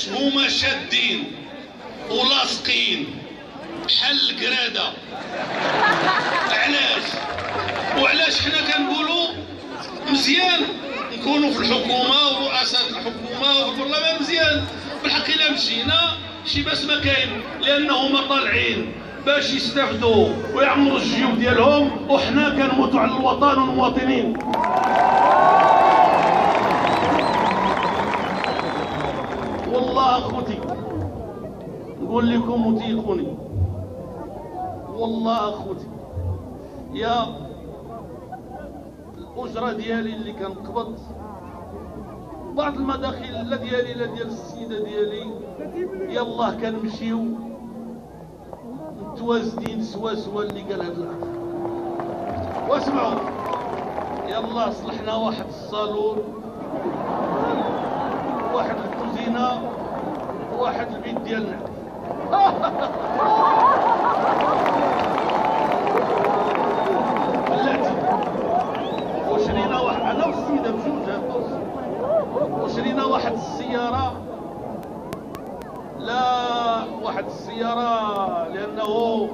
علاش هما شادين ولاصقين بحال القرادة؟ علاش؟ وعلاش حنا كنقولوا مزيان نكونوا في الحكومه ورؤساء الحكومه والبرلمان؟ مزيان بالحق. الا مشينا شي باس ما كاين، لانهما طالعين باش يستافدوا ويعمروا الجيوب ديالهم، وحنا كنموتوا على الوطن والمواطنين. والله اخوتي نقول لكم وتيقوني، والله اخوتي يا الاجره ديالي اللي كنقبض، بعض المداخيل لا ديالي لا ديال السيده ديالي، يلاه كنمشيو متوازنين سوا اللي قال هذا الاخ. واسمعوا، يلاه صلحنا واحد الصالون، واحد الكوزينه، واحد البيت ديالنا. بلاتي وشرينا واحد، انا والسيده بجوج هادوس، وشرينا واحد السياره، لا واحد السياره لانه